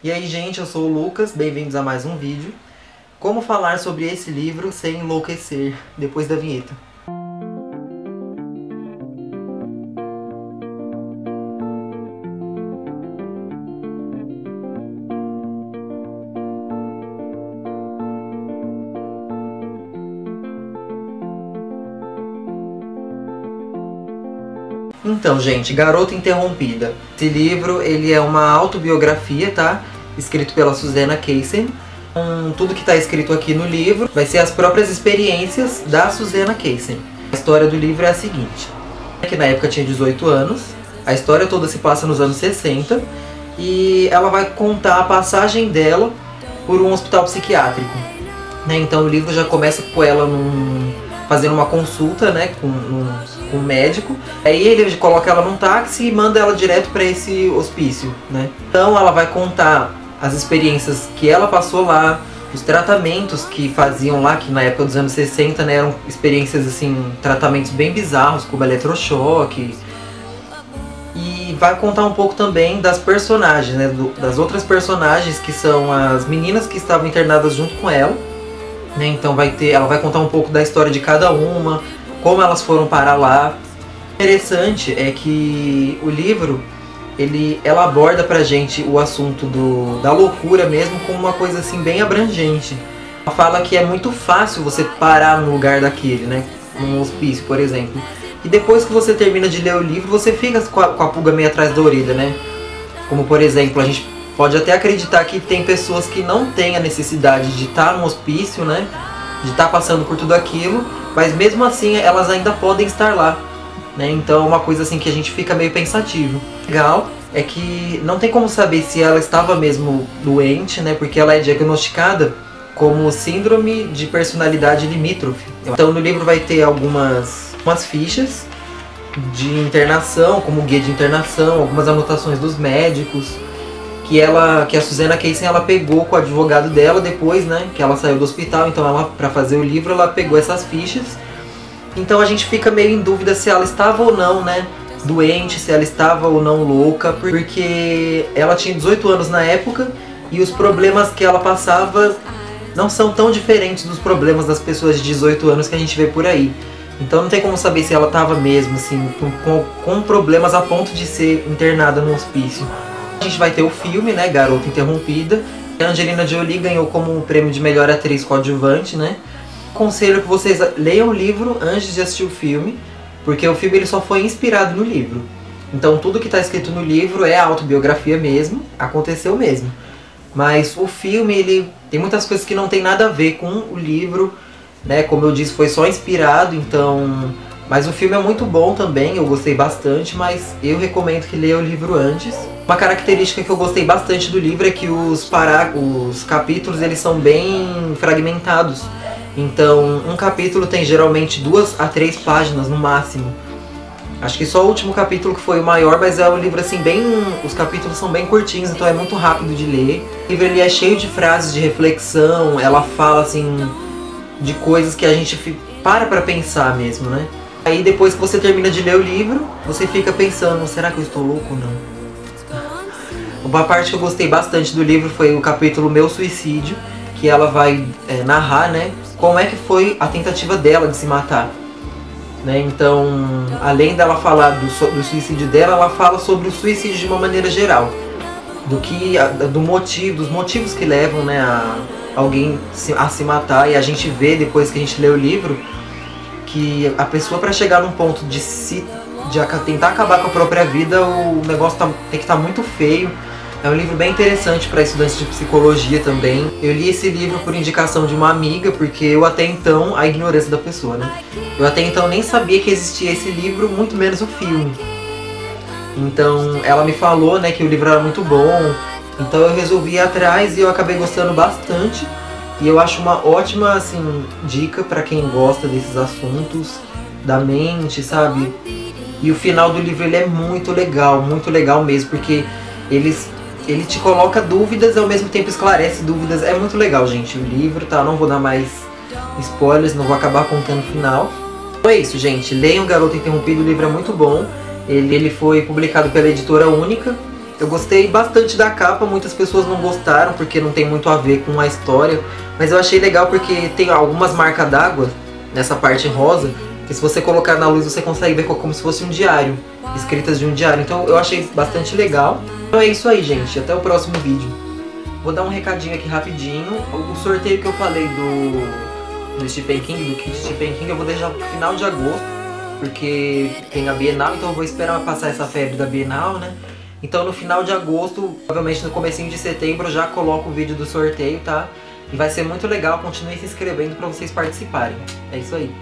E aí, gente, eu sou o Lucas, bem-vindos a mais um vídeo. Como falar sobre esse livro sem enlouquecer, depois da vinheta. Então, gente, Garota Interrompida. Esse livro, ele é uma autobiografia, tá? Escrito pela Susanna Kaysen. Tudo que está escrito aqui no livro vai ser as próprias experiências da Susanna Kaysen. A história do livro é a seguinte. Que na época tinha 18 anos. A história toda se passa nos anos 60. E ela vai contar a passagem dela por um hospital psiquiátrico. Então o livro já começa com ela fazendo uma consulta, né, com um médico. Aí ele coloca ela num táxi e manda ela direto para esse hospício, né? Então ela vai contar as experiências que ela passou lá, os tratamentos que faziam lá, que na época dos anos 60, né, eram experiências assim, tratamentos bem bizarros, como eletrochoque. E vai contar um pouco também das personagens, né, das outras personagens, que são as meninas que estavam internadas junto com ela. Então ela vai contar um pouco da história de cada uma, como elas foram parar lá. O interessante é que o livro, ela aborda pra gente o assunto da loucura mesmo, com uma coisa assim bem abrangente. Ela fala que é muito fácil você parar no lugar daquele, né, num hospício, por exemplo. E depois que você termina de ler o livro, você fica com a pulga meio atrás da orelha, né? Como por exemplo, a gente pode até acreditar que tem pessoas que não têm a necessidade de estar no hospício, né? De estar passando por tudo aquilo, mas mesmo assim elas ainda podem estar lá, né? Então é uma coisa assim que a gente fica meio pensativo. Legal é que não tem como saber se ela estava mesmo doente, né? Porque ela é diagnosticada como síndrome de personalidade limítrofe. Então no livro vai ter algumas fichas de internação, como guia de internação, algumas anotações dos médicos, que a Susanna Kaysen ela pegou com o advogado dela depois, né, que ela saiu do hospital. Então ela, para fazer o livro, ela pegou essas fichas. Então a gente fica meio em dúvida se ela estava ou não, né, doente, se ela estava ou não louca, porque ela tinha 18 anos na época e os problemas que ela passava não são tão diferentes dos problemas das pessoas de 18 anos que a gente vê por aí. Então não tem como saber se ela estava mesmo assim com problemas a ponto de ser internada no hospício. A gente vai ter o filme, né, Garota Interrompida. A Angelina Jolie ganhou como um prêmio de melhor atriz coadjuvante, né. Aconselho que vocês leiam o livro antes de assistir o filme, porque o filme ele só foi inspirado no livro. Então tudo que está escrito no livro é autobiografia mesmo, aconteceu mesmo. Mas o filme, ele tem muitas coisas que não tem nada a ver com o livro, né, como eu disse, foi só inspirado, então... Mas o filme é muito bom também, eu gostei bastante, mas eu recomendo que leia o livro antes. Uma característica que eu gostei bastante do livro é que os capítulos eles são bem fragmentados. Então, um capítulo tem geralmente 2 a 3 páginas no máximo. Acho que só o último capítulo que foi o maior, mas é um livro assim os capítulos são bem curtinhos, então é muito rápido de ler. O livro ele é cheio de frases de reflexão, ela fala assim de coisas que a gente para pensar mesmo, né? Aí depois que você termina de ler o livro, você fica pensando, será que eu estou louco ou não? Uma parte que eu gostei bastante do livro foi o capítulo Meu Suicídio, que ela vai narrar, né, como é que foi a tentativa dela de se matar. Né? Então, além dela falar do suicídio dela, ela fala sobre o suicídio de uma maneira geral. Dos motivos que levam, né, alguém a se matar. E a gente vê, depois que a gente lê o livro, que a pessoa, para chegar num ponto de tentar acabar com a própria vida, o negócio tem que estar muito feio. É um livro bem interessante para estudantes de psicologia também. Eu li esse livro por indicação de uma amiga, porque eu até então, a ignorância da pessoa, né? Eu até então nem sabia que existia esse livro, muito menos o filme. Então ela me falou, né, que o livro era muito bom, então eu resolvi ir atrás e eu acabei gostando bastante. E eu acho uma ótima, assim, dica pra quem gosta desses assuntos da mente, sabe? E o final do livro ele é muito legal mesmo, porque ele te coloca dúvidas e ao mesmo tempo esclarece dúvidas. É muito legal, gente, o livro, tá? Não vou dar mais spoilers, não vou acabar contando o final. Então é isso, gente. Leiam Garota Interrompida, o livro é muito bom. Ele foi publicado pela Editora Única. Eu gostei bastante da capa, muitas pessoas não gostaram porque não tem muito a ver com a história, mas eu achei legal porque tem algumas marcas d'água nessa parte rosa, que se você colocar na luz você consegue ver como se fosse um diário, escritas de um diário, então eu achei bastante legal. Então é isso aí, gente, até o próximo vídeo. Vou dar um recadinho aqui rapidinho, o sorteio que eu falei do Stephen King, do kit Stephen King, eu vou deixar pro final de agosto, porque tem a Bienal, então eu vou esperar passar essa febre da Bienal, né? Então no final de agosto, provavelmente no comecinho de setembro, eu já coloco o vídeo do sorteio, tá? E vai ser muito legal, continue se inscrevendo pra vocês participarem. É isso aí.